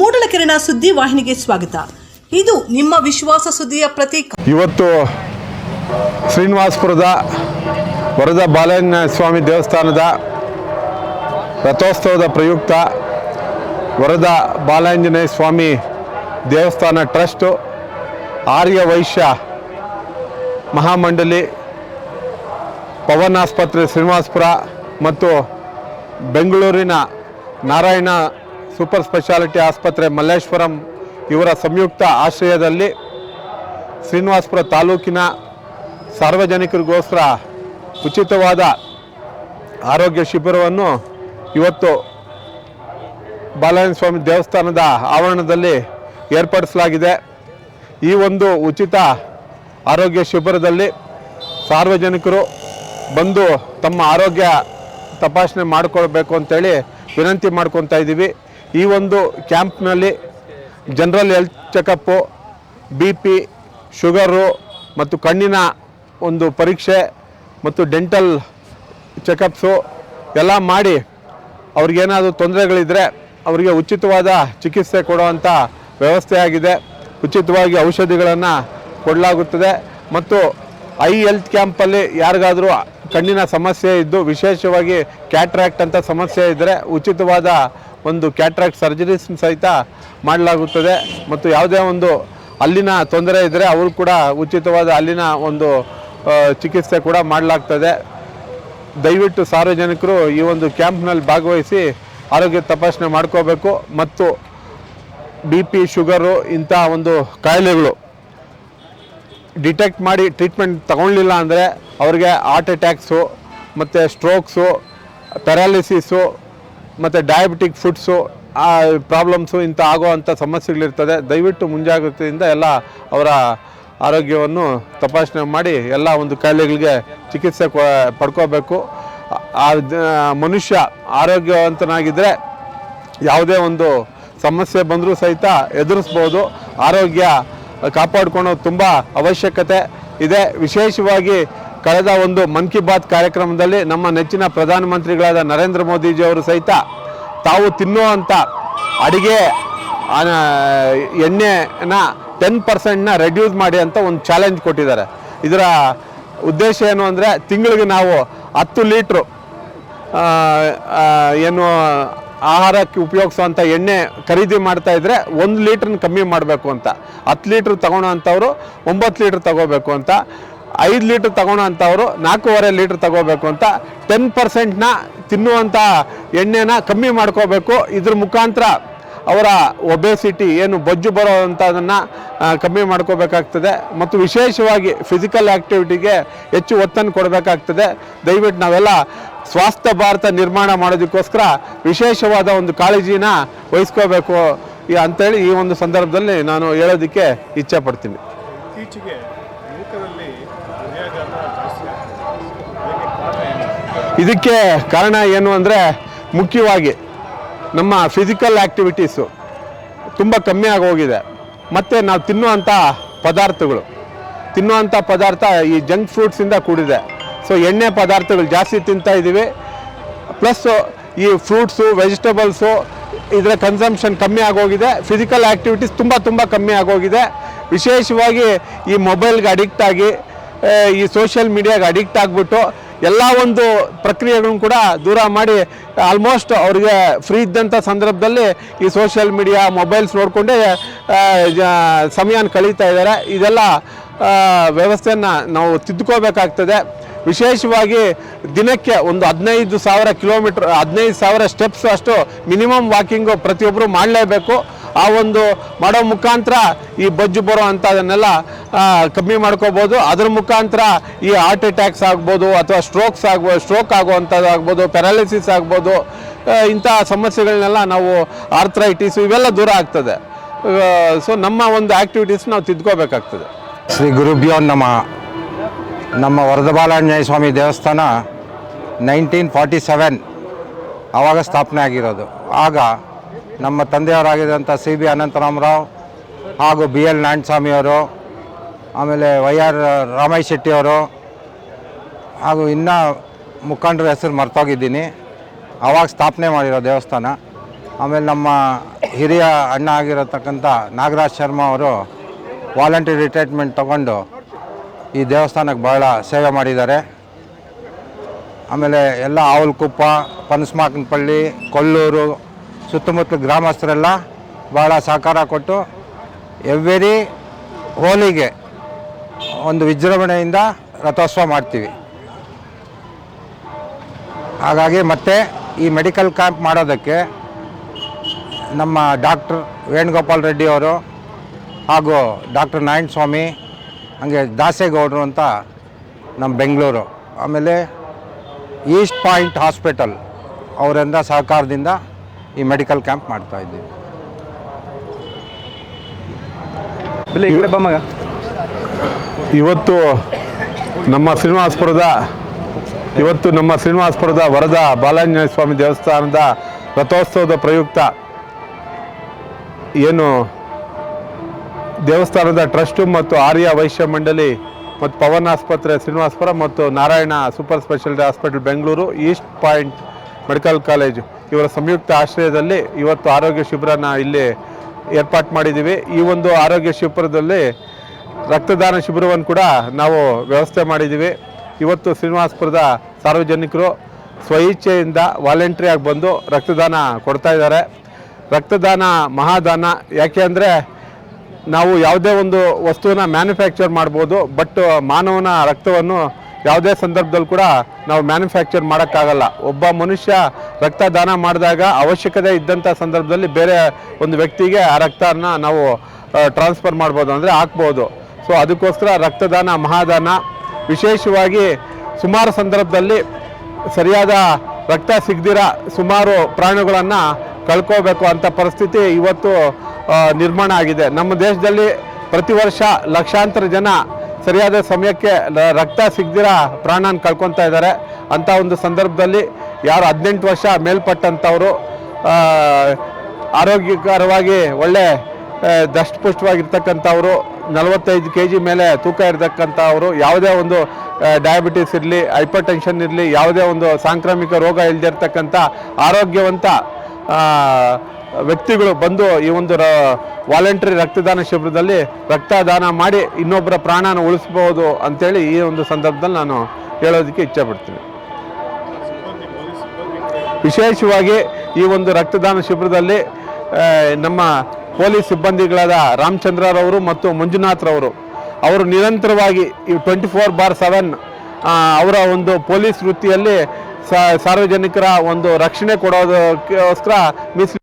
ಮೂಡಲಕೆರೆನ ಸುದ್ದಿ ವಾಹಿನಿಗೆ ಸ್ವಾಗತ. ಇದು ನಿಮ್ಮ ವಿಶ್ವಾಸ ಸುದ್ದಿಯ ಪ್ರತೀಕ. ಇವತ್ತು ಶ್ರೀನಿವಾಸಪುರದ ವರದ ಬಾಲಾಂಜನೇಯ ಸ್ವಾಮಿ ದೇವಸ್ಥಾನದ ರಥೋತ್ಸವದ ಪ್ರಯುಕ್ತ ವರದ ಬಾಲಾಂಜನೇಯ ಸ್ವಾಮಿ ದೇವಸ್ಥಾನ ಟ್ರಸ್ಟ್, ಆರ್ಯ ವೈಶ್ಯ ಮಹಾಮಂಡಲಿ, ಪವನ್ ಆಸ್ಪತ್ರೆ ಶ್ರೀನಿವಾಸಪುರ ಮತ್ತು ಬೆಂಗಳೂರಿನ ನಾರಾಯಣ ಸೂಪರ್ ಸ್ಪೆಷಾಲಿಟಿ ಆಸ್ಪತ್ರೆ ಮಲ್ಲೇಶ್ವರಂ ಇವರ ಸಂಯುಕ್ತ ಆಶ್ರಯದಲ್ಲಿ ಶ್ರೀನಿವಾಸಪುರ ತಾಲೂಕಿನ ಸಾರ್ವಜನಿಕರಿಗೋಸ್ಕರ ಉಚಿತವಾದ ಆರೋಗ್ಯ ಶಿಬಿರವನ್ನು ಇವತ್ತು ಬಾಲಾಂಜನೇಯ ಸ್ವಾಮಿ ದೇವಸ್ಥಾನದ ಆವರಣದಲ್ಲಿ ಏರ್ಪಡಿಸಲಾಗಿದೆ. ಈ ಒಂದು ಉಚಿತ ಆರೋಗ್ಯ ಶಿಬಿರದಲ್ಲಿ ಸಾರ್ವಜನಿಕರು ಬಂದು ತಮ್ಮ ಆರೋಗ್ಯ ತಪಾಸಣೆ ಮಾಡಿಕೊಳ್ಬೇಕು ಅಂತೇಳಿ ವಿನಂತಿ ಮಾಡ್ಕೊತಾ ಇದ್ದೀವಿ. ಈ ಒಂದು ಕ್ಯಾಂಪ್ನಲ್ಲಿ general health checkup, BP, sugar ಮತ್ತು ಕಣ್ಣಿನ ಒಂದು ಪರೀಕ್ಷೆ ಮತ್ತು ಡೆಂಟಲ್ ಚೆಕಪ್ಸು ಎಲ್ಲ ಮಾಡಿ ಅವ್ರಿಗೇನಾದರೂ ತೊಂದರೆಗಳಿದ್ದರೆ ಅವರಿಗೆ ಉಚಿತವಾದ ಚಿಕಿತ್ಸೆ ಕೊಡುವಂಥ ವ್ಯವಸ್ಥೆ ಆಗಿದೆ. ಉಚಿತವಾಗಿ ಔಷಧಿಗಳನ್ನು ಕೊಡಲಾಗುತ್ತದೆ ಮತ್ತು ಐ ಹೆಲ್ತ್ ಕ್ಯಾಂಪಲ್ಲಿ ಯಾರಿಗಾದರೂ ಕಣ್ಣಿನ ಸಮಸ್ಯೆ ಇದ್ದು, ವಿಶೇಷವಾಗಿ ಕ್ಯಾಟ್ರಾಕ್ಟ್ ಅಂತ ಸಮಸ್ಯೆ ಇದ್ದರೆ ಉಚಿತವಾದ ಒಂದು ಕ್ಯಾಟ್ರಾಕ್ಟ್ ಸರ್ಜರೀಸ್ ಸಹಿತ ಮಾಡಲಾಗುತ್ತದೆ. ಮತ್ತು ಯಾವುದೇ ಒಂದು ಅಲ್ಲಿನ ತೊಂದರೆ ಇದ್ದರೆ ಅವರು ಕೂಡ ಉಚಿತವಾದ ಅಲ್ಲಿನ ಒಂದು ಚಿಕಿತ್ಸೆ ಕೂಡ ಮಾಡಲಾಗ್ತದೆ. ದಯವಿಟ್ಟು ಸಾರ್ವಜನಿಕರು ಈ ಒಂದು ಕ್ಯಾಂಪ್ನಲ್ಲಿ ಭಾಗವಹಿಸಿ ಆರೋಗ್ಯ ತಪಾಸಣೆ ಮಾಡ್ಕೋಬೇಕು. ಮತ್ತು BP, ಶುಗರು ಇಂಥ ಒಂದು ಕಾಯಿಲೆಗಳು ಡಿಟೆಕ್ಟ್ ಮಾಡಿ ಟ್ರೀಟ್ಮೆಂಟ್ ತಗೊಳ್ಳಿಲ್ಲ ಅಂದರೆ ಅವ್ರಿಗೆ ಹಾರ್ಟ್ ಅಟ್ಯಾಕ್ಸು ಮತ್ತು ಸ್ಟ್ರೋಕ್ಸು, ಪ್ಯಾರಾಲಿಸಿಸು ಮತ್ತು ಡಯಾಬಿಟಿಕ್ ಫುಡ್ಸು ಪ್ರಾಬ್ಲಮ್ಸು ಇಂಥ ಆಗೋವಂಥ ಸಮಸ್ಯೆಗಳಿರ್ತದೆ. ದಯವಿಟ್ಟು ಮುಂಜಾಗ್ರತೆಯಿಂದ ಎಲ್ಲ ಅವರ ಆರೋಗ್ಯವನ್ನು ತಪಾಸಣೆ ಮಾಡಿ ಎಲ್ಲ ಒಂದು ಕಾಯಿಲೆಗಳಿಗೆ ಚಿಕಿತ್ಸೆ ಪಡ್ಕೋಬೇಕು. ಮನುಷ್ಯ ಆರೋಗ್ಯವಂತನಾಗಿದ್ದರೆ ಯಾವುದೇ ಒಂದು ಸಮಸ್ಯೆ ಬಂದರೂ ಸಹಿತ ಎದುರಿಸ್ಬೋದು. ಆರೋಗ್ಯ ಕಾಪಾಡಿಕೊಳ್ಳೋದು ತುಂಬ ಅವಶ್ಯಕತೆ ಇದೆ. ವಿಶೇಷವಾಗಿ ಕಳೆದ ಒಂದು ಮನ್ ಕಿ ಬಾತ್ ಕಾರ್ಯಕ್ರಮದಲ್ಲಿ ನಮ್ಮ ನೆಚ್ಚಿನ ಪ್ರಧಾನಮಂತ್ರಿಗಳಾದ ನರೇಂದ್ರ ಮೋದಿಜಿಯವರು ಸಹಿತ ತಾವು ತಿನ್ನುವಂಥ ಅಡುಗೆ ಎಣ್ಣೆನ 10% ರೆಡ್ಯೂಸ್ ಮಾಡಿ ಅಂತ ಒಂದು ಚಾಲೆಂಜ್ ಕೊಟ್ಟಿದ್ದಾರೆ. ಇದರ ಉದ್ದೇಶ ಏನು ಅಂದರೆ, ತಿಂಗಳಿಗೆ ನಾವು 10 ಲೀಟ್ರು ಏನು ಆಹಾರಕ್ಕೆ ಉಪಯೋಗಿಸುವಂಥ ಎಣ್ಣೆ ಖರೀದಿ ಮಾಡ್ತಾ ಇದ್ದರೆ 1 ಲೀಟ್ರನ್ನ ಕಮ್ಮಿ ಮಾಡಬೇಕು ಅಂತ. 10 ಲೀಟ್ರ್ ತಗೊಳ್ಳೋ ಅಂಥವ್ರು 9 ಲೀಟ್ರ್ ತಗೋಬೇಕು ಅಂತ, 5 ಲೀಟ್ರ್ ತಗೊಳ್ಳೋ ಅಂಥವ್ರು 4.5 ಲೀಟ್ರ್ ತಗೋಬೇಕು ಅಂತ 10%ನ ತಿನ್ನುವಂಥ ಎಣ್ಣೆನ ಕಮ್ಮಿ ಮಾಡ್ಕೋಬೇಕು. ಇದ್ರ ಮುಖಾಂತರ ಅವರ ಒಬೆಸಿಟಿ ಏನು ಬೊಜ್ಜು ಬರೋ ಅಂಥದನ್ನು ಕಮ್ಮಿ ಮಾಡ್ಕೋಬೇಕಾಗ್ತದೆ. ಮತ್ತು ವಿಶೇಷವಾಗಿ ಫಿಸಿಕಲ್ ಆ್ಯಕ್ಟಿವಿಟಿಗೆ ಹೆಚ್ಚು ಒತ್ತನ್ನು ಕೊಡಬೇಕಾಗ್ತದೆ. ದಯವಿಟ್ಟು ನಾವೆಲ್ಲ ಸ್ವಾಸ್ಥ್ಯ ಭಾರತ ನಿರ್ಮಾಣ ಮಾಡೋದಕ್ಕೋಸ್ಕರ ವಿಶೇಷವಾದ ಒಂದು ಕಾಳಜಿನ ವಹಿಸ್ಕೋಬೇಕು ಅಂತೇಳಿ ಈ ಒಂದು ಸಂದರ್ಭದಲ್ಲಿ ನಾನು ಹೇಳೋದಕ್ಕೆ ಇಚ್ಛೆ ಪಡ್ತೀನಿ. ಇದಕ್ಕೆ ಕಾರಣ ಏನು ಅಂದರೆ, ಮುಖ್ಯವಾಗಿ ನಮ್ಮ ಫಿಸಿಕಲ್ ಆ್ಯಕ್ಟಿವಿಟೀಸು ತುಂಬ ಕಮ್ಮಿ ಆಗೋಗಿದೆ. ಮತ್ತು ನಾವು ತಿನ್ನುವಂಥ ಪದಾರ್ಥ ಈ ಜಂಕ್ ಫ್ರೂಟ್ಸಿಂದ ಕೂಡಿದೆ. ಸೊ ಎಣ್ಣೆ ಪದಾರ್ಥಗಳು ಜಾಸ್ತಿ ತಿಂತಾ ಇದ್ದೀವಿ. ಪ್ಲಸ್ಸು ಈ ಫ್ರೂಟ್ಸು, ವೆಜಿಟೇಬಲ್ಸು ಇದರ ಕನ್ಸಂಪ್ಷನ್ ಕಮ್ಮಿ ಆಗೋಗಿದೆ. ಫಿಸಿಕಲ್ ಆ್ಯಕ್ಟಿವಿಟೀಸ್ ತುಂಬ ಕಮ್ಮಿ ಆಗೋಗಿದೆ. ವಿಶೇಷವಾಗಿ ಈ ಮೊಬೈಲ್ಗೆ ಅಡಿಕ್ಟ್ ಆಗಿ, ಈ ಸೋಷಿಯಲ್ ಮೀಡಿಯಾಗೆ ಅಡಿಕ್ಟ್ ಆಗಿಬಿಟ್ಟು ಎಲ್ಲ ಒಂದು ಪ್ರಕ್ರಿಯೆಗಳನ್ನು ಕೂಡ ದೂರ ಮಾಡಿ ಆಲ್ಮೋಸ್ಟ್ ಅವ್ರಿಗೆ ಫ್ರೀ ಇದ್ದಂಥ ಸಂದರ್ಭದಲ್ಲಿ ಈ ಸೋಷಿಯಲ್ ಮೀಡಿಯಾ, ಮೊಬೈಲ್ಸ್ ನೋಡಿಕೊಂಡೇ ಸಮಯನ ಕಳೀತಾ ಇದ್ದಾರೆ. ಇದೆಲ್ಲ ವ್ಯವಸ್ಥೆಯನ್ನು ನಾವು ತಿದ್ದುಕೋಬೇಕಾಗ್ತದೆ. ವಿಶೇಷವಾಗಿ ದಿನಕ್ಕೆ ಒಂದು 15,000 ಕಿಲೋಮೀಟ್ರ್, 15,000 ಸ್ಟೆಪ್ಸ್ ಅಷ್ಟು ಮಿನಿಮಮ್ ವಾಕಿಂಗು ಪ್ರತಿಯೊಬ್ಬರು ಮಾಡಲೇಬೇಕು. ಆ ಒಂದು ಮಾಡೋ ಮುಖಾಂತರ ಈ ಬೊಜ್ಜು ಬರೋ ಅಂಥದನ್ನೆಲ್ಲ ಕಮ್ಮಿ ಮಾಡ್ಕೋಬೋದು. ಅದ್ರ ಮುಖಾಂತರ ಈ ಹಾರ್ಟ್ ಅಟ್ಯಾಕ್ಸ್ ಆಗ್ಬೋದು, ಅಥವಾ ಸ್ಟ್ರೋಕ್ ಆಗುವಂಥದ್ದು ಆಗ್ಬೋದು, ಪ್ಯಾರಾಲಿಸಿಸ್ ಆಗ್ಬೋದು. ಇಂಥ ಸಮಸ್ಯೆಗಳನ್ನೆಲ್ಲ ನಾವು ಆರ್ಥ್ರೈಟಿಸ್ ಇವೆಲ್ಲ ದೂರ ಆಗ್ತದೆ. ಸೊ ನಮ್ಮ ಒಂದು ಆ್ಯಕ್ಟಿವಿಟೀಸ್ ನಾವು ತಿದ್ಕೋಬೇಕಾಗ್ತದೆ. ಶ್ರೀ ಗುರುಭ್ಯೋ ನಮಃ. ನಮ್ಮ ವರದ ಬಾಲಾಂಜನೇಯ ಸ್ವಾಮಿ ದೇವಸ್ಥಾನ 1947 ಆವಾಗ ಸ್ಥಾಪನೆ ಆಗಿರೋದು. ಆಗ ನಮ್ಮ ತಂದೆಯವರಾಗಿದ್ದಂಥ CB ಅನಂತರಾಮರಾವ್ ಹಾಗೂ BL ನಾರಾಯಣಸ್ವಾಮಿಯವರು, ಆಮೇಲೆ YR ರಾಮಯ್ಯ ಶೆಟ್ಟಿಯವರು ಹಾಗೂ ಇನ್ನೂ ಮುಖಂಡರ ಹೆಸರು ಮರ್ತೋಗಿದ್ದೀನಿ. ಆವಾಗ ಸ್ಥಾಪನೆ ಮಾಡಿರೋ ದೇವಸ್ಥಾನ. ಆಮೇಲೆ ನಮ್ಮ ಹಿರಿಯ ಅಣ್ಣ ಆಗಿರತಕ್ಕಂಥ ನಾಗರಾಜ್ ಶರ್ಮಾ ಅವರು ವಾಲಂಟ್ರಿ ರಿಟೈರ್ಮೆಂಟ್ ತಗೊಂಡು ಈ ದೇವಸ್ಥಾನಕ್ಕೆ ಭಾಳ ಸೇವೆ ಮಾಡಿದ್ದಾರೆ. ಆಮೇಲೆ ಎಲ್ಲ ಆವಲ್ಕುಪ್ಪ, ಪನಸ್ಮಾಕನಪಳ್ಳಿ, ಕೊಲ್ಲೂರು ಸುತ್ತಮುತ್ತಲ ಗ್ರಾಮಸ್ಥರೆಲ್ಲ ಭಾಳ ಸಹಕಾರ ಕೊಟ್ಟು ಎವ್ರಿ ಹೋಲಿಗೆ ಒಂದು ವಿಜೃಂಭಣೆಯಿಂದ ರಥೋತ್ಸವ ಮಾಡ್ತೀವಿ. ಹಾಗಾಗಿ ಮತ್ತೆ ಈ ಮೆಡಿಕಲ್ ಕ್ಯಾಂಪ್ ಮಾಡೋದಕ್ಕೆ ನಮ್ಮ ಡಾಕ್ಟರ್ ವೇಣುಗೋಪಾಲ್ ರೆಡ್ಡಿ ಅವರು ಹಾಗೂ ಡಾಕ್ಟರ್ ನಾರಾಯಣ ಸ್ವಾಮಿ, ಹಾಗೆ ದಾಸೇಗೌಡರು ಅಂತ ನಮ್ಮ ಬೆಂಗಳೂರು, ಆಮೇಲೆ ಈಸ್ಟ್ ಪಾಯಿಂಟ್ ಹಾಸ್ಪಿಟಲ್ ಅವರಿಂದ ಸಹಕಾರದಿಂದ ಈ ಮೆಡಿಕಲ್ ಕ್ಯಾಂಪ್ ಮಾಡ್ತಾಯಿದ್ದೀವಿ. ಇವತ್ತು ನಮ್ಮ ಶ್ರೀನಿವಾಸಪುರದ ವರದ ಬಾಲಾಂಜನೇಯ ಸ್ವಾಮಿ ದೇವಸ್ಥಾನದ ರಥೋತ್ಸವದ ಪ್ರಯುಕ್ತ ಏನು ದೇವಸ್ಥಾನದ ಟ್ರಸ್ಟು ಮತ್ತು ಆರ್ಯ ವೈಶ್ಯ ಮಂಡಳಿ ಮತ್ತು ಪವನ್ ಆಸ್ಪತ್ರೆ ಶ್ರೀನಿವಾಸಪುರ ಮತ್ತು Narayana super speciality hospital Bengaluru, east point medical college ಇವರ ಸಂಯುಕ್ತ ಆಶ್ರಯದಲ್ಲಿ ಇವತ್ತು ಆರೋಗ್ಯ ಶಿಬಿರನ ಇಲ್ಲಿ ಏರ್ಪಾಟ್ ಮಾಡಿದ್ದೀವಿ. ಈ ಒಂದು ಆರೋಗ್ಯ ಶಿಬಿರದಲ್ಲಿ ರಕ್ತದಾನ ಶಿಬಿರವನ್ನು ಕೂಡ ನಾವು ವ್ಯವಸ್ಥೆ ಮಾಡಿದ್ದೀವಿ. ಇವತ್ತು ಶ್ರೀನಿವಾಸಪುರದ ಸಾರ್ವಜನಿಕರು ಸ್ವಇಚ್ಛೆಯಿಂದ ವಾಲಂಟ್ರಿಯಾಗಿ ಬಂದು ರಕ್ತದಾನ ಕೊಡ್ತಾ ಇದ್ದಾರೆ. ರಕ್ತದಾನ ಮಹಾದಾನ. ಯಾಕೆ ಅಂದರೆ ನಾವು ಯಾವುದೇ ಒಂದು ವಸ್ತುವನ್ನು ಮ್ಯಾನುಫ್ಯಾಕ್ಚರ್ ಮಾಡ್ಬೋದು, ಬಟ್ ಮಾನವನ ರಕ್ತವನ್ನು ಯಾವುದೇ ಸಂದರ್ಭದಲ್ಲಿ ಕೂಡ ನಾವು ಮ್ಯಾನುಫ್ಯಾಕ್ಚರ್ ಮಾಡೋಕ್ಕಾಗಲ್ಲ. ಒಬ್ಬ ಮನುಷ್ಯ ರಕ್ತದಾನ ಮಾಡಿದಾಗ ಅವಶ್ಯಕತೆ ಇದ್ದಂಥ ಸಂದರ್ಭದಲ್ಲಿ ಬೇರೆ ಒಂದು ವ್ಯಕ್ತಿಗೆ ಆ ರಕ್ತನ ನಾವು ಟ್ರಾನ್ಸ್ಫರ್ ಮಾಡ್ಬೋದು, ಅಂದರೆ ಹಾಕ್ಬೋದು. ಸೊ ಅದಕ್ಕೋಸ್ಕರ ರಕ್ತದಾನ ಮಹಾದಾನ. ವಿಶೇಷವಾಗಿ ಸುಮಾರು ಸಂದರ್ಭದಲ್ಲಿ ಸರಿಯಾದ ರಕ್ತ ಸಿಗದಿರ ಸುಮಾರು ಪ್ರಾಣಿಗಳನ್ನು ಕಳ್ಕೋಬೇಕು ಅಂತ ಪರಿಸ್ಥಿತಿ ಇವತ್ತು ನಿರ್ಮಾಣ ಆಗಿದೆ. ನಮ್ಮ ದೇಶದಲ್ಲಿ ಪ್ರತಿ ವರ್ಷ ಲಕ್ಷಾಂತರ ಜನ ಸರಿಯಾದ ಸಮಯಕ್ಕೆ ರಕ್ತ ಸಿಗದಿರ ಪ್ರಾಣನ ಕಳ್ಕೊತಾ ಇದ್ದಾರೆ. ಅಂಥ ಒಂದು ಸಂದರ್ಭದಲ್ಲಿ ಯಾರು 18 ವರ್ಷ ಮೇಲ್ಪಟ್ಟಂಥವರು, ಆರೋಗ್ಯಕರವಾಗಿ ಒಳ್ಳೆ ದಷ್ಟಪುಷ್ಟವಾಗಿರ್ತಕ್ಕಂಥವ್ರು, 45 kg ಮೇಲೆ ತೂಕ ಇರತಕ್ಕಂಥವ್ರು, ಯಾವುದೇ ಒಂದು ಡಯಾಬಿಟಿಸ್ ಇರಲಿ, ಹೈಪರ್ ಟೆನ್ಷನ್ ಇರಲಿ, ಯಾವುದೇ ಒಂದು ಸಾಂಕ್ರಾಮಿಕ ರೋಗ ಇಲ್ಲದಿರ್ತಕ್ಕಂಥ ಆರೋಗ್ಯವಂತ ವ್ಯಕ್ತಿಗಳು ಬಂದು ಈ ಒಂದು ವಾಲಂಟ್ರಿ ರಕ್ತದಾನ ಶಿಬಿರದಲ್ಲಿ ರಕ್ತದಾನ ಮಾಡಿ ಇನ್ನೊಬ್ಬರ ಪ್ರಾಣನ ಉಳಿಸ್ಬೋದು ಅಂತೇಳಿ ಈ ಒಂದು ಸಂದರ್ಭದಲ್ಲಿ ನಾನು ಹೇಳೋದಕ್ಕೆ ಇಚ್ಛೆಪಡ್ತೀನಿ. ವಿಶೇಷವಾಗಿ ಈ ಒಂದು ರಕ್ತದಾನ ಶಿಬಿರದಲ್ಲಿ ನಮ್ಮ ಪೊಲೀಸ್ ಸಿಬ್ಬಂದಿಗಳಾದ ರಾಮಚಂದ್ರರವರು ಮತ್ತು ಮಂಜುನಾಥ್ರವರು ಅವರು ನಿರಂತರವಾಗಿ 24/7 ಅವರ ಒಂದು ಪೊಲೀಸ್ ವೃತ್ತಿಯಲ್ಲಿ ಸಾರ್ವಜನಿಕರ ಒಂದು ರಕ್ಷಣೆ ಕೊಡೋದಕ್ಕೋಸ್ಕರ ಮೀಸಲು